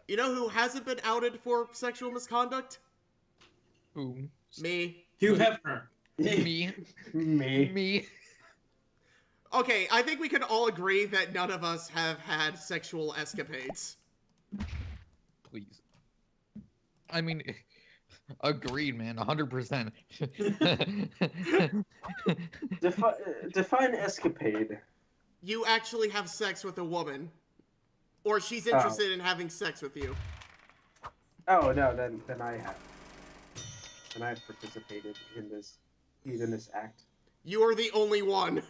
You know who hasn't been outed for sexual misconduct? Who? Me. Hugh Hefner. Me. Me. Me. Okay, I think we can all agree that none of us have had sexual escapades. Please. I mean, agreed, man. 100%. Define escapade. You actually have sex with a woman. Or she's interested in having sex with you. Oh no, then I have. And I've participated in this hedonist act. You are the only one.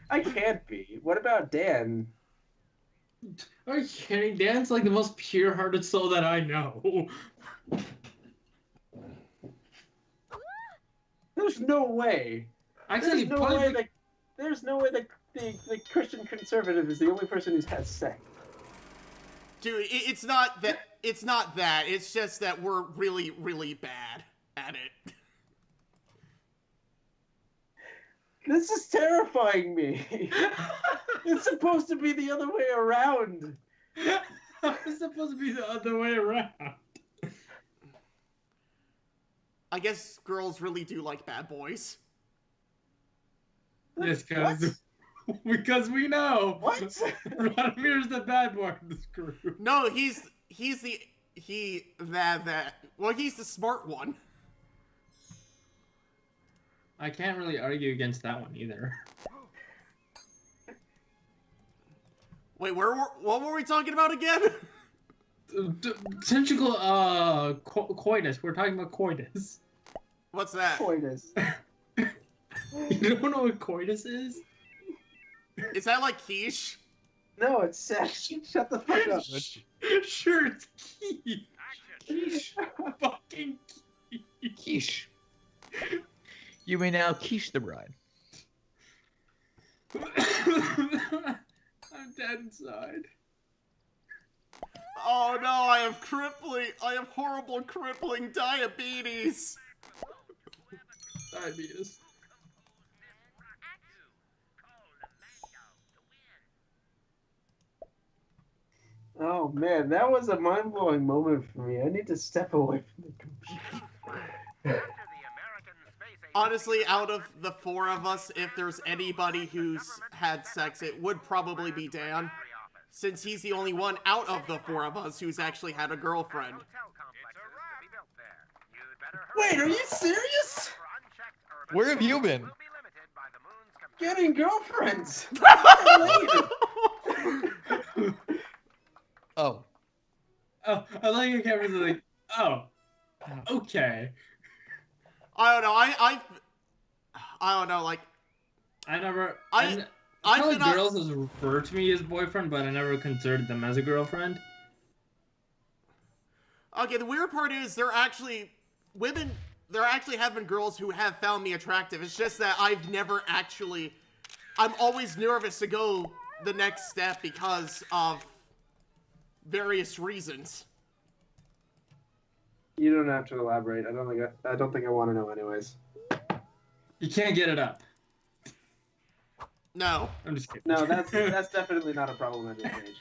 I can't be. What about Dan? Are you kidding? Dan's like the most pure-hearted soul that I know. There's no way. Actually, There's no way that the Christian conservative is the only person who's had sex. Dude, it's not that. It's not that. It's just that we're really, really bad at it. This is terrifying me. It's supposed to be the other way around. It's supposed to be the other way around. I guess girls really do like bad boys. Yes, because we know. What? Radomir's the bad boy in this group. No, he's the well, he's the smart one. I can't really argue against that one either. Wait, what were we talking about again? Tentacle, coitus. We're talking about coitus. What's that? Coitus. You don't know what coitus is? Is that like quiche? No, it's sex. Shut the fuck up. Sure, it's quiche. Quiche. Fucking quiche. Quiche. You may now quiche the bride. I'm dead inside. Oh no, I have horrible crippling diabetes. Diabetes. Oh man, that was a mind-blowing moment for me. I need to step away from the computer. Honestly, out of the four of us, if there's anybody who's had sex, it would probably be Dan. Since he's the only one out of the four of us who's actually had a girlfriend. Wait, are you serious? Where have you been? Getting girlfriends. Oh. Oh, I like your camera's like, oh, okay. I don't know. I don't know. Like, I never. I've Probably been on- girls has referred to me as boyfriend, but I never considered them as a girlfriend. Okay, the weird part is there actually have been girls who have found me attractive. It's just that I've never actually. I'm always nervous to go the next step because of various reasons. You don't have to elaborate. I don't think I want to know anyways. You can't get it up. No. I'm just kidding. No, that's definitely not a problem at this age.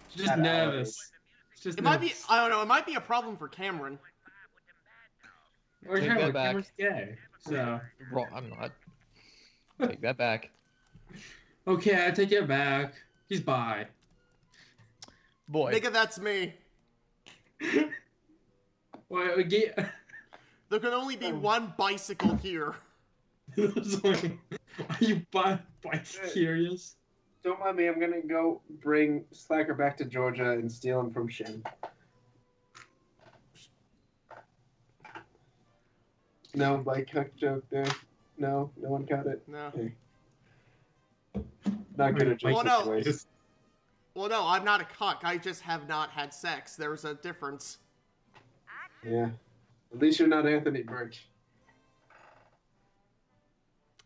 She's just At our nervous. It's just It might be. nervous. I don't know. It might be a problem for Cameron. Or Take Cameron, that back. Cameron's gay. So. Wrong, I'm not. Take that back. Okay, I take it back. He's bi. Boy. Nigga, that's me. Wait, we get. There can only be one bicycle here. Are you bi-curious? Don't mind me. I'm gonna go bring Slacker back to Georgia and steal him from Shin. No bike hook joke there. No one caught it. No. Okay. Not good at jokes. Well, no. anyways. Well, no, I'm not a cuck. I just have not had sex. There's a difference. Yeah. At least you're not Anthony Birch.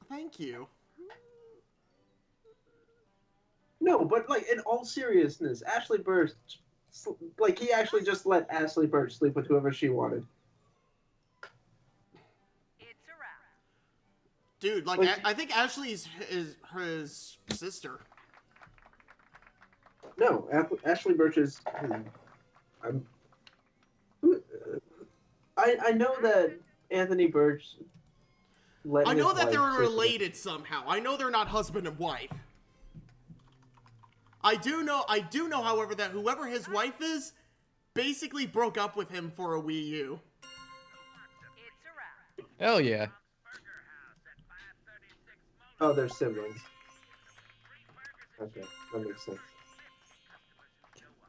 Thank you. No, but like in all seriousness, Ashley Birch, like he actually just let Ashley Birch sleep with whoever she wanted. It's a wrap. Dude, like, I think Ashley's his sister. No, Ashley Birch is. I'm, I know that Anthony Birch. I know that they're related somehow. I know they're not husband and wife. I do know, however, that whoever his wife is basically broke up with him for a Wii U. Hell yeah. Oh, they're siblings. Okay, that makes sense.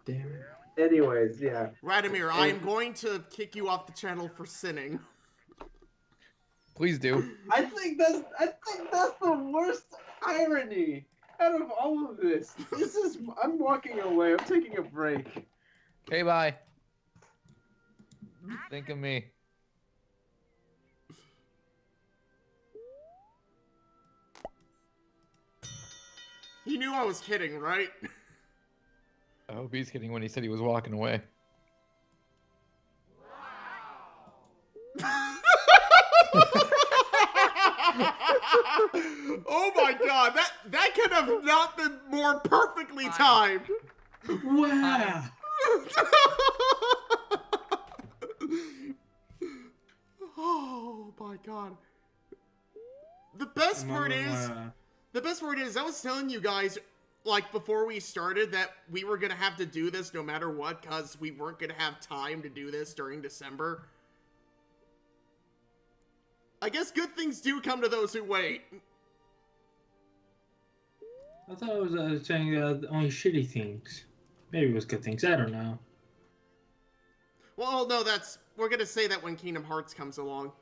Damn it. Anyways, yeah. Radomir, I am going to kick you off the channel for sinning. Please do. I think that's the worst irony out of all of this. I'm walking away. I'm taking a break. Okay, bye. Think of me. He knew I was kidding, right? I hope he's kidding when he said he was walking away. Oh my god, that could have not been more perfectly timed. Wow. Oh my god. The best part is, I was telling you guys, like, before we started that we were gonna have to do this no matter what, because we weren't gonna have time to do this during December. I guess good things do come to those who wait. I thought it was saying only shitty things. Maybe it was good things. I don't know. Well, no, we're gonna say that when Kingdom Hearts comes along.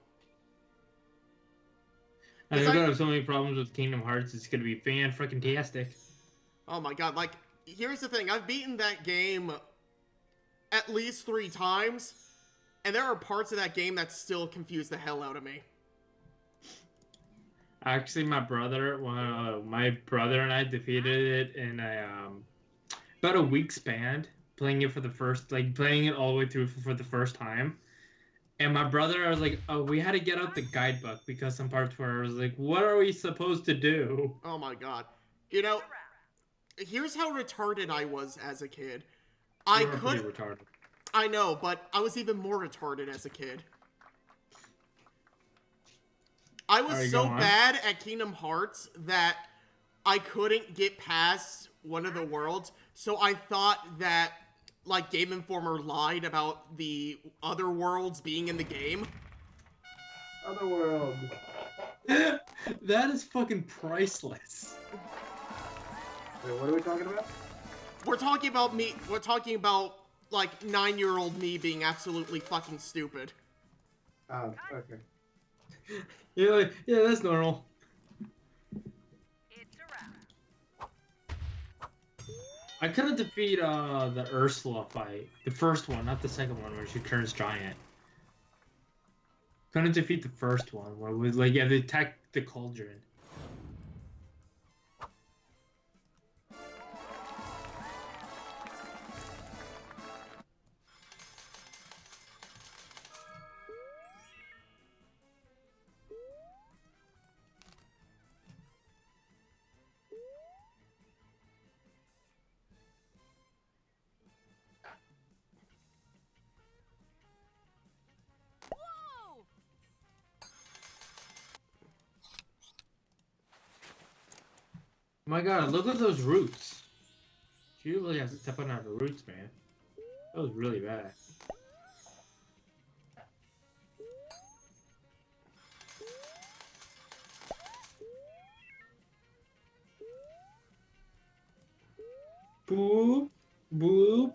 I think I have so many problems with Kingdom Hearts. It's gonna be fan-freaking-tastic. Oh my god, like, here's the thing. I've beaten that game at least 3 times, and there are parts of that game that still confuse the hell out of me. Actually, my brother and I defeated it in about a week span, playing it all the way through for the first time. And my brother, I was like, oh, we had to get out the guidebook because some parts where I was like, what are we supposed to do? Oh my god. You know, here's how retarded I was as a kid. You were pretty retarded. I know, but I was even more retarded as a kid. I was so bad at Kingdom Hearts that I couldn't get past one of the worlds, so I thought that, like, Game Informer lied about the other worlds being in the game. Otherworld. That is fucking priceless. Wait, what are we talking about? We're talking about, like, 9-year-old me being absolutely fucking stupid. Oh, okay. Yeah, that's normal. I couldn't defeat the Ursula fight. The first one, not the second one where she turns giant. Couldn't defeat the first one where it was like, yeah, they attack the cauldron. Oh my god, look at those roots. She really has to step on the roots, man. That was really bad. Boop, boop.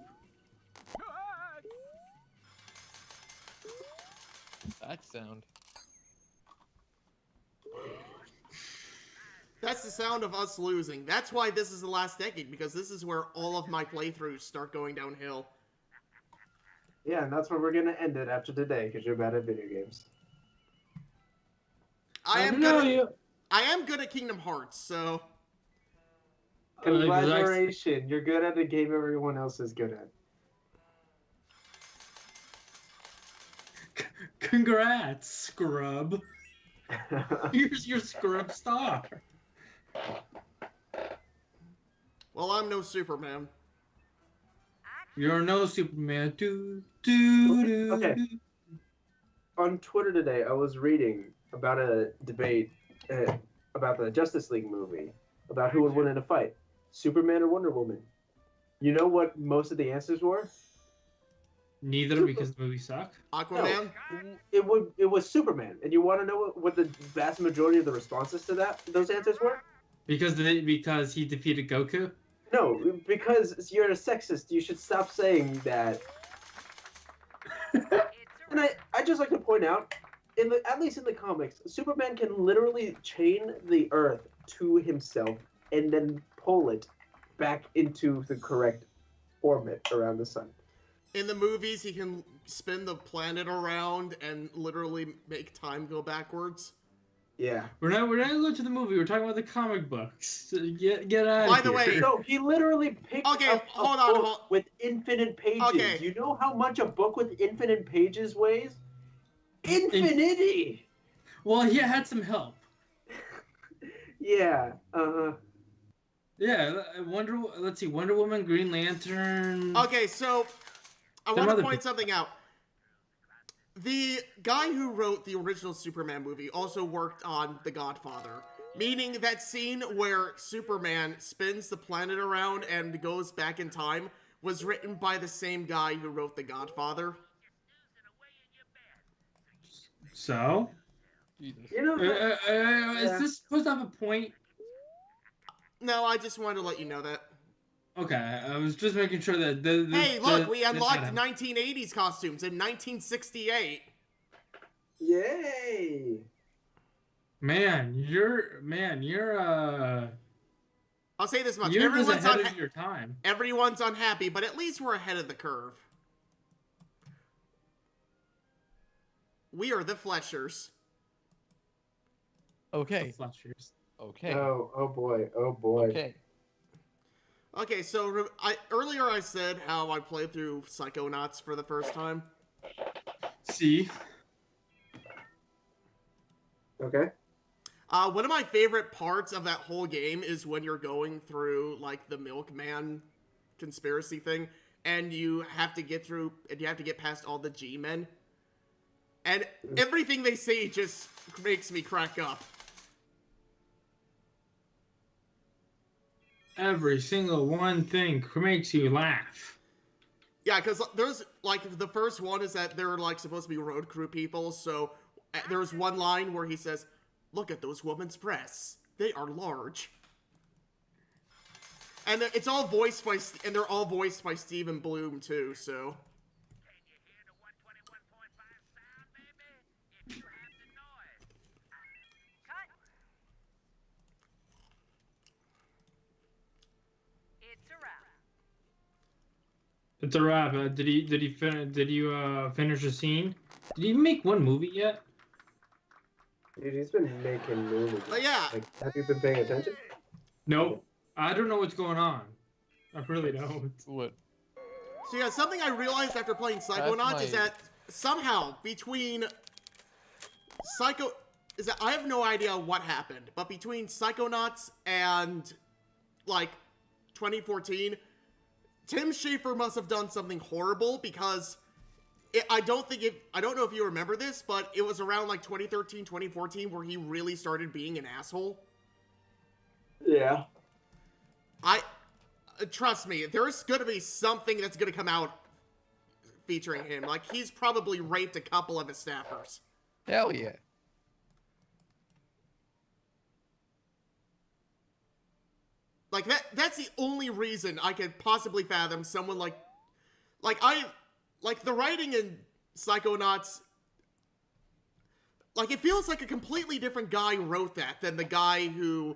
That sound. That's the sound of us losing. That's why this is the last decade, because this is where all of my playthroughs start going downhill. Yeah, and that's where we're gonna end it after today, because you're bad at video games. I am good at Kingdom Hearts, so... Congratulations, you're good at a game everyone else is good at. Congrats, scrub. Here's your scrub star. Well, I'm no Superman. You're no Superman. Do, do, do, Okay. do. On Twitter today, I was reading about a debate about the Justice League movie, about who would win in a fight, Superman or Wonder Woman. You know what most of the answers were? Neither, because the movie sucked. Aquaman? It was Superman. And you want to know what the vast majority of the responses to those answers were? Because he defeated Goku. No, because you're a sexist. You should stop saying that. And I just like to point out, at least in the comics, Superman can literally chain the Earth to himself and then pull it back into the correct orbit around the sun. In the movies, he can spin the planet around and literally make time go backwards. Yeah. We're not going to the movie. We're talking about the comic books. Get out. By the way, No, he literally picked up a book with infinite pages. Okay. You know how much a book with infinite pages weighs? Infinity! Well, he had some help. Yeah. Yeah, let's see, Wonder Woman, Green Lantern. Okay, so I want to point something out. The guy who wrote the original Superman movie also worked on The Godfather, meaning that scene where Superman spins the planet around and goes back in time was written by the same guy who wrote The Godfather. So? Jesus. You know, Is this supposed to have a point? No, I just wanted to let you know that. Okay, I was just making sure that... Hey, look, we unlocked 1980s costumes in 1968. yay! Man, you're I'll say this much. you're Everyone's ahead of your time. Everyone's unhappy, but at least we're ahead of the curve. We are the Fleshers. Okay. The Fletchers. Okay. Oh boy, oh boy. Okay. Okay, so earlier I said how I played through Psychonauts for the first time. See? Okay. One of my favorite parts of that whole game is when you're going through, like, the Milkman conspiracy thing, and you have to get past all the G-men. And everything they say just makes me crack up. Every single one thing makes you laugh. Yeah, because there's, like, the first one is that they're, like, supposed to be road crew people, so there's one line where he says, "Look at those women's breasts. They are large." And it's all voiced by, and they're all voiced by Stephen Bloom, too, so. It's a wrap. Did you finish the scene? Did he even make one movie yet? Dude, he's been making movies. But yeah. Like, have you been paying attention? Nope. I don't know what's going on. I really don't. What? So yeah, something I realized after playing Psychonauts is that somehow between I have no idea what happened, but between Psychonauts and, like, 2014, Tim Schafer must have done something horrible because I don't know if you remember this, but it was around, like, 2013, 2014 where he really started being an asshole. Yeah. Trust me, there's gonna be something that's gonna come out featuring him. Like, he's probably raped a couple of his staffers. Hell yeah. Like, that's the only reason I could possibly fathom someone like the writing in Psychonauts, like, it feels like a completely different guy wrote that than the guy who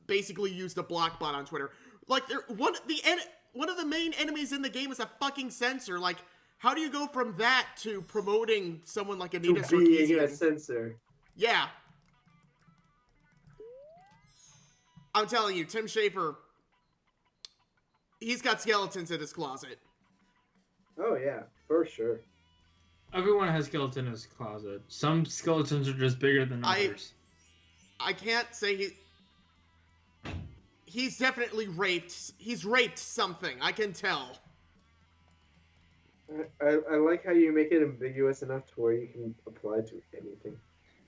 basically used a block bot on Twitter. Like, one of the main enemies in the game is a fucking censor. Like, how do you go from that to promoting someone like Anita Being a Sarkeesian? censor. Yeah. I'm telling you, Tim Schafer, he's got skeletons in his closet. Oh yeah, for sure. Everyone has skeleton in his closet. Some skeletons are just bigger than others. I can't say he's definitely raped. He's raped something. I can tell. I like how you make it ambiguous enough to where you can apply to anything.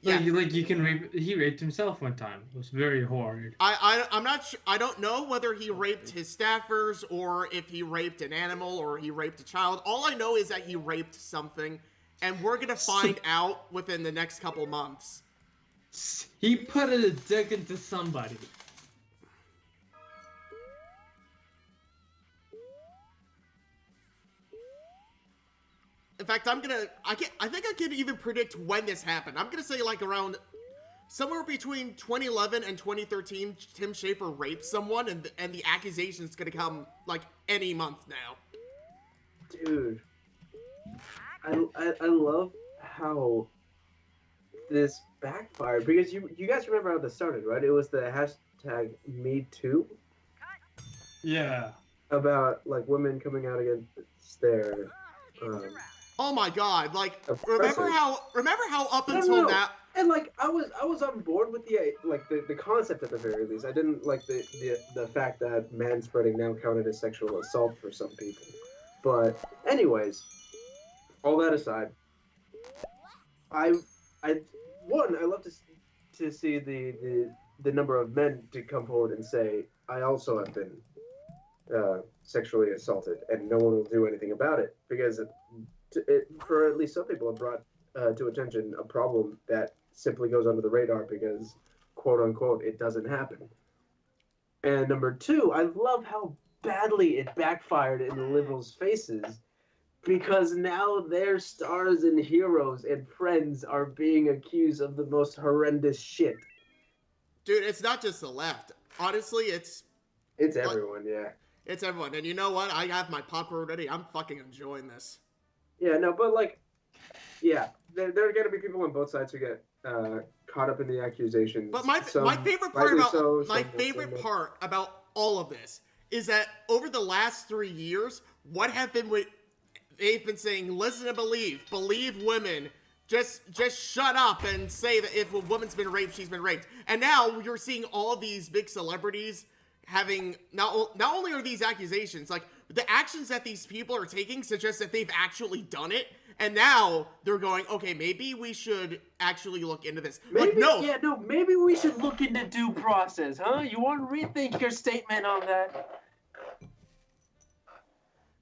Yeah. Like you can rape. He raped himself one time. It was very horrid. I'm not sure. I don't know whether he raped his staffers or if he raped an animal or he raped a child. All I know is that he raped something, and we're gonna find out within the next couple months. He put a dick into somebody. In fact, I think I can even predict when this happened. I'm gonna say like around somewhere between 2011 and 2013. Tim Schafer raped someone, and the accusation's gonna come like any month now. Dude, I love how this backfired, because you guys remember how this started, right? It was the hashtag #MeToo Yeah. about like women coming out against their Oh my god! Like, oppressors. remember how up No, until no. now. And like I was on board with the concept at the very least. I didn't like the fact that manspreading now counted as sexual assault for some people. But anyways, all that aside, I love to see the number of men to come forward and say, I also have been sexually assaulted, and no one will do anything about it, because for at least some people it brought to attention a problem that simply goes under the radar because, quote unquote, it doesn't happen. And number two, I love how badly it backfired in the liberals' faces, because now their stars and heroes and friends are being accused of the most horrendous shit. Dude, it's not just the left. Honestly, it's Everyone, yeah. It's everyone. And you know what? I have my popcorn ready. I'm fucking enjoying this. Yeah, no, but like, yeah, there are going to be people on both sides who get caught up in the accusations. But my favorite part about all of this is that over the last 3 years, they've been saying, listen and believe women. Just shut up and say that if a woman's been raped, she's been raped. And now you're seeing all these big celebrities having not only are these accusations, like the actions that these people are taking suggest that they've actually done it, and now they're going, okay, maybe we should actually look into this. Maybe, like, no, maybe we should look into due process, huh? You want to rethink your statement on that?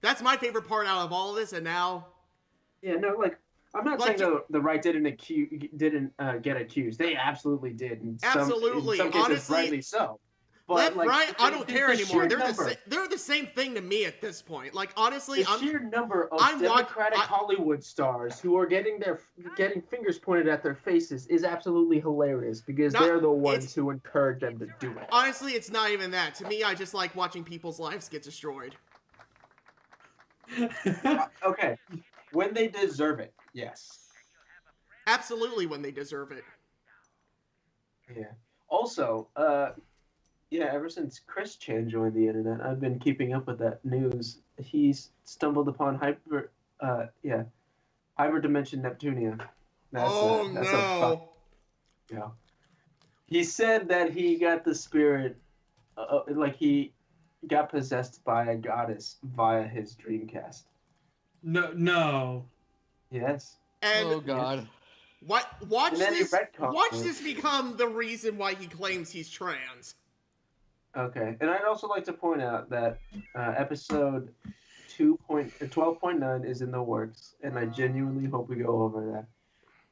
That's my favorite part out of all of this, and now. Yeah, no, like, I'm not saying the right didn't get accused. They absolutely did. In absolutely, some cases, honestly, rightly so. But, left, like, right, I don't care anymore. They're the same thing to me at this point. Like, honestly, the sheer number of Democratic Hollywood stars who are getting fingers pointed at their faces is absolutely hilarious, because they're the ones who encourage them to do it. Honestly, it's not even that. To me, I just like watching people's lives get destroyed. Okay, when they deserve it, yes. Absolutely, when they deserve it. Yeah. Also, yeah, ever since Chris Chan joined the internet, I've been keeping up with that news. He's stumbled upon hyperdimension Neptunia. No. Yeah. He said that he got the spirit, like he got possessed by a goddess via his Dreamcast. No. Yes. And oh God. Watch this become the reason why he claims he's trans. Okay, and I'd also like to point out that episode 12.9 is in the works, and I genuinely hope we go over that,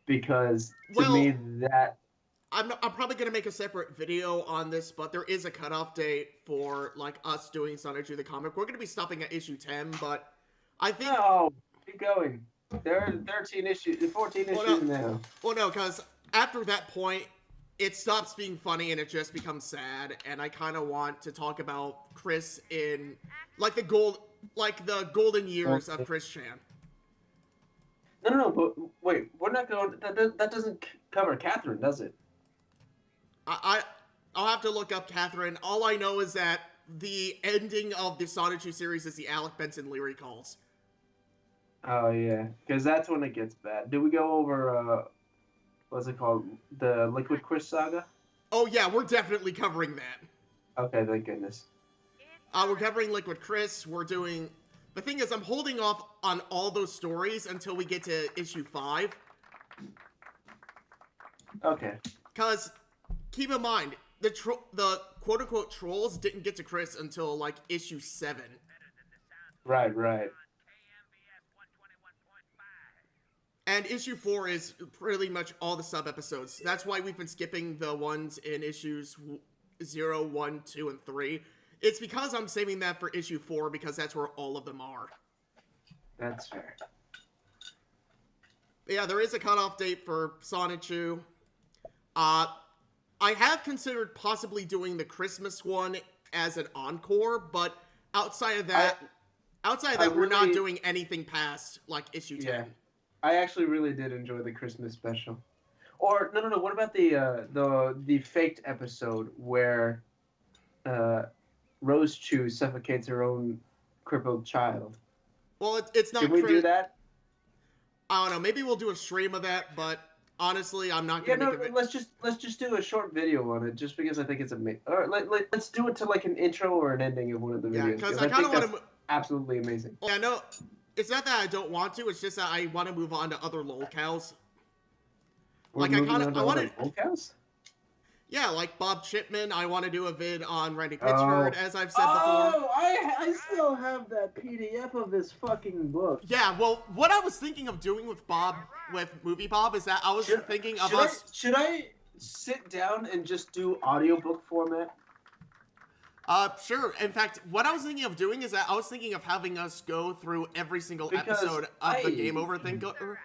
because to me that I'm probably gonna make a separate video on this, but there is a cutoff date for like us doing Sonic 2 the comic. We're gonna be stopping at issue 10, but I think keep going. There are 14 issues now. Well, no, because after that point, it stops being funny and it just becomes sad, and I kind of want to talk about Chris in like the golden years of Chris Chan. No, but wait, we're not going. That doesn't cover Catherine, does it? I'll have to look up Catherine. All I know is that the ending of the Sonic 2 series is the Alec Benson Leary calls. Oh yeah, because that's when it gets bad. Did we go over what's it called? The Liquid Chris saga? Oh yeah, we're definitely covering that. Okay, thank goodness. We're covering Liquid Chris. We're doing The thing is, I'm holding off on all those stories until we get to issue 5. Okay. Because, keep in mind, the quote-unquote trolls didn't get to Chris until, like, issue 7. Right, right. And issue 4 is pretty much all the sub-episodes. That's why we've been skipping the ones in issues 0, 1, 2, and 3. It's because I'm saving that for issue 4, because that's where all of them are. That's fair. But yeah, there is a cutoff date for Sonichu. I have considered possibly doing the Christmas one as an encore, but outside of that, we're not doing anything past, like, issue 10. Yeah. I actually really did enjoy the Christmas special. Or no. What about the faked episode where Rose Chew suffocates her own crippled child? Well, it's not. Can we do that? I don't know. Maybe we'll do a stream of that, but honestly, I'm not gonna make it. Let's just do a short video on it, just because I think it's amazing. Or let's do it to like an intro or an ending of one of the videos. Yeah, because I kind of want to. Absolutely amazing. Yeah, no. It's not that I don't want to. It's just that I want to move on to other lolcows. I want to. Lolcows? Yeah, like Bob Chipman. I want to do a vid on Randy Pitchford, as I've said before. Oh, I still have that PDF of his fucking book. Yeah, well, what I was thinking of doing with Movie Bob, is that I was thinking of us. Should I sit down and just do audiobook format? Sure. In fact, what I was thinking of doing is that I was thinking of having us go through every single episode of the Game Over Thinker.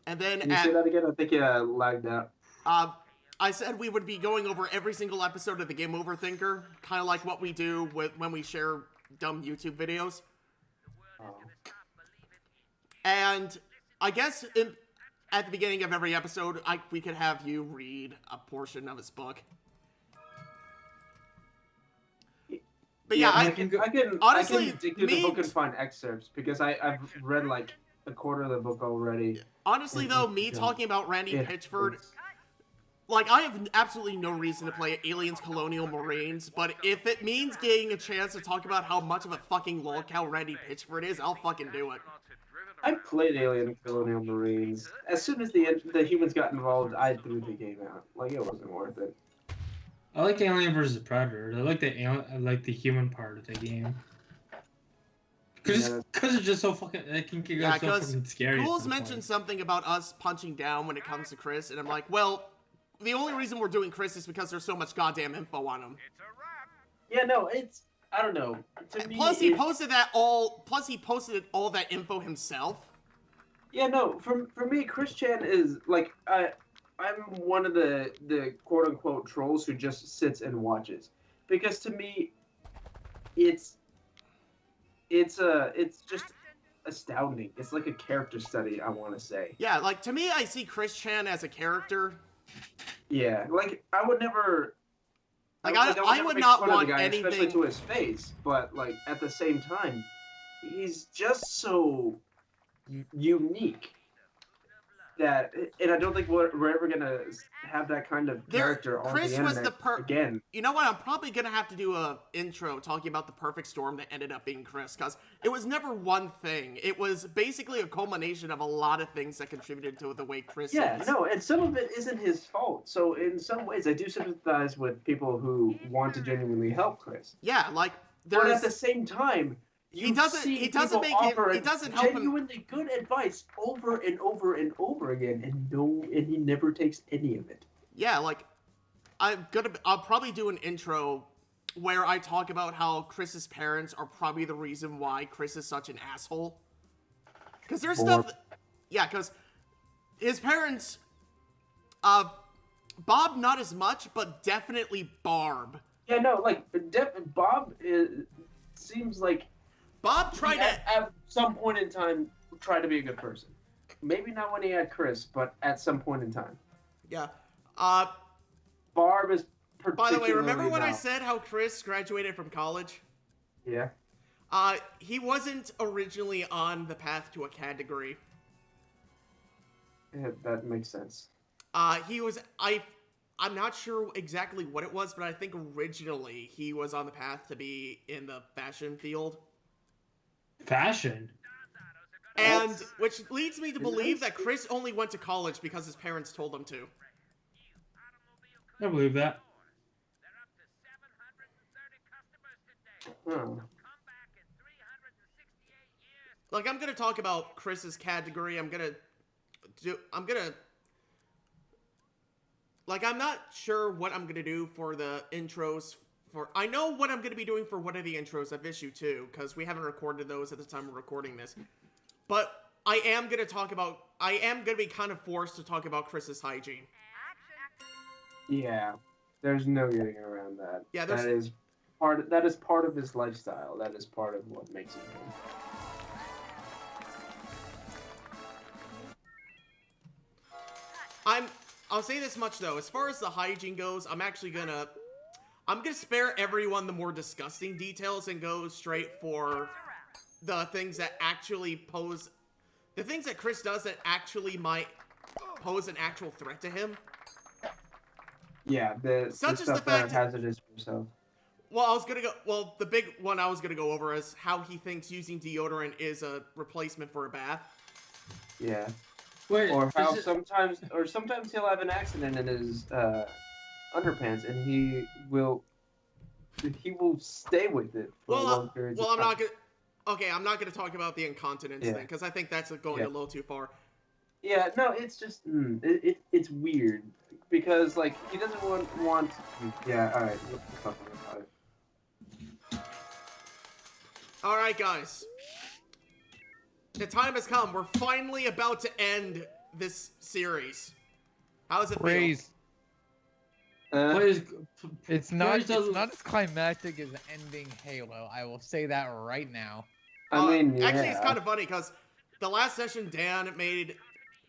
And then Can you say that again? I think you lagged out. I said we would be going over every single episode of the Game Over Thinker, kind of like what we do when we share dumb YouTube videos. Oh. And I guess at the beginning of every episode, we could have you read a portion of his book. But yeah, I can honestly, dig through the book and find excerpts, because I've read like a quarter of the book already. Honestly, though, talking about Randy Pitchford, like, I have absolutely no reason to play Aliens Colonial Marines, but if it means getting a chance to talk about how much of a fucking lolcow Randy Pitchford is, I'll fucking do it. I played Alien Colonial Marines. As soon as the humans got involved, I threw the game out. Like, it wasn't worth it. I like Alien vs. Predator. I like the human part of the game. Because it's just so fucking. I think it got so fucking scary. Ghouls mentioned something about us punching down when it comes to Chris, and I'm like, well, the only reason we're doing Chris is because there's so much goddamn info on him. Yeah, no, I don't know. To me, plus, he posted all that info himself. Yeah, no. For me, Chris Chan is like I'm one of the quote unquote trolls who just sits and watches, because to me, it's just astounding. It's like a character study, I want to say. Yeah, like, to me, I see Chris Chan as a character. Yeah, like, I would never. Like, I would not want anything, especially to his face, but like at the same time, he's just so unique that, and I don't think we're ever gonna have that kind of character on the internet again. You know what? I'm probably gonna have to do a intro talking about the perfect storm that ended up being Chris, because it was never one thing. It was basically a culmination of a lot of things that contributed to the way Chris is. Yeah, no, and some of it isn't his fault. So in some ways, I do sympathize with people who want to genuinely help Chris. Yeah, like, but at the same time, he doesn't help genuinely good advice over and over and over again, and he never takes any of it. Yeah, like, I'll probably do an intro where I talk about how Chris's parents are probably the reason why Chris is such an asshole. Because there's stuff. Yeah, because his parents, Bob not as much, but definitely Barb. Yeah, no, like Bob seems like. Bob tried at some point in time, tried to be a good person. Maybe not when he had Chris, but at some point in time. Yeah. Barb is By the way, remember when I said how Chris graduated from college? Yeah. He wasn't originally on the path to a CAD degree. Yeah, that makes sense. He was. I'm not sure exactly what it was, but I think originally he was on the path to be in the fashion field. Fashion? And That's- which leads me to Is believe this- that Chris only went to college because his parents told him to. I believe that. Huh. Like, I'm gonna talk about Chris's category. I'm not sure what I'm gonna do for the intros. I know what I'm gonna be doing for one of the intros of issue 2, because we haven't recorded those at the time of recording this. But I am gonna be kind of forced to talk about Chris's hygiene. Yeah, there's no getting around that. Yeah, that is part of his lifestyle. That is part of what makes him him. I'll say this much though, as far as the hygiene goes, I'm gonna spare everyone the more disgusting details and go straight for the things that actually pose, the things that Chris does that actually might pose an actual threat to him. Yeah, the Such as stuff the that fact- are hazardous for himself. The big one I was gonna go over is how he thinks using deodorant is a replacement for a bath. Yeah. Wait, Or how is it- sometimes he'll have an accident in his underpants and he will stay with it for long periods of time. I'm not gonna talk about the incontinence thing, because I think that's going a little too far. Yeah, no, it's just it's weird because like he doesn't want. Yeah, all right. Let's talk about it. All right, guys. The time has come. We're finally about to end this series. How does it feel? Praise. Please, It's not Praise doesn't- as climactic as ending Halo. I will say that right now. I mean, yeah. Actually, it's kind of funny because the last session, Dan made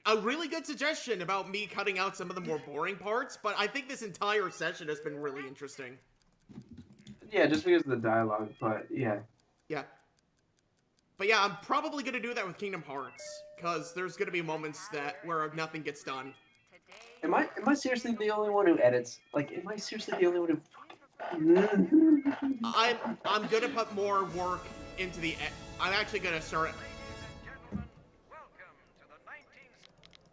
a really good suggestion about me cutting out some of the more boring parts, but I think this entire session has been really interesting. Yeah, just because of the dialogue, but yeah. Yeah. But yeah, I'm probably going to do that with Kingdom Hearts, because there's going to be moments where nothing gets done. Am I seriously the only one who edits? Like, am I seriously the only one who? I'm going to put more work into I'm actually going to start.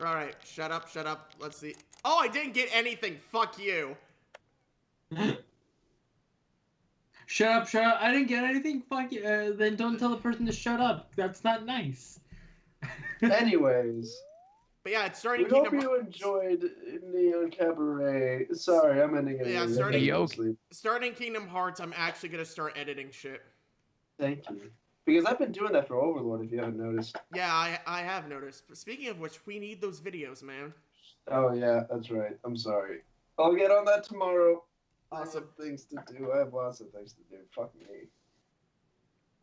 Alright, shut up. Let's see. Oh, I didn't get anything. Fuck you. Shut up. I didn't get anything. Fuck you. Then don't tell the person to shut up. That's not nice. Anyways, But yeah, it's we starting hope Kingdom you enjoyed Neon Cabaret. Sorry, I'm ending it. Yeah, early. starting- I'm gonna sleep. Starting Kingdom Hearts, I'm actually going to start editing shit. Thank you. Because I've been doing that for Overlord, if you haven't noticed. Yeah, I have noticed. But speaking of which, we need those videos, man. Oh yeah, that's right. I'm sorry. I'll get on that tomorrow. Awesome. I have things to do. I have lots of things to do. Fuck me.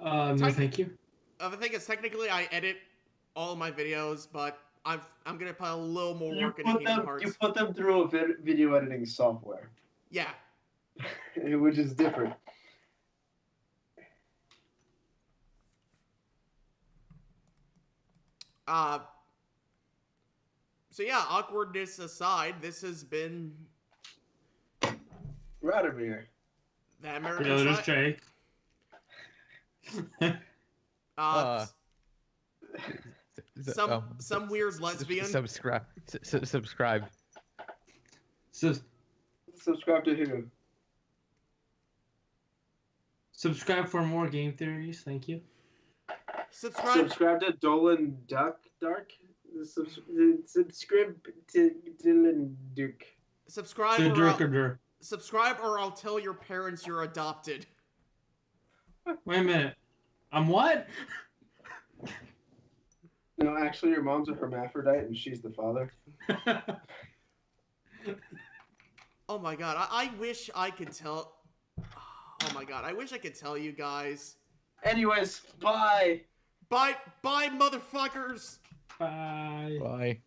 No, thank you. The thing is, technically, I edit all of my videos, but I'm gonna put a little more work into Kingdom Hearts. You put them through a video editing software, Yeah. which is different. So yeah, awkwardness aside, this has been Radomir. the American There's side. Jake. Some weird lesbian. Subscribe. Subscribe to who? Subscribe for more game theories. Thank you. Subscribe. To Dolan Dark. Subscribe to Dylan Duke. Subscribe or I'll tell your parents you're adopted. Wait a minute. I'm what? No, actually, your mom's a hermaphrodite and she's the father. Oh my god, I wish I could tell. Oh my god, I wish I could tell you guys. Anyways, bye. Bye, motherfuckers. Bye. Bye.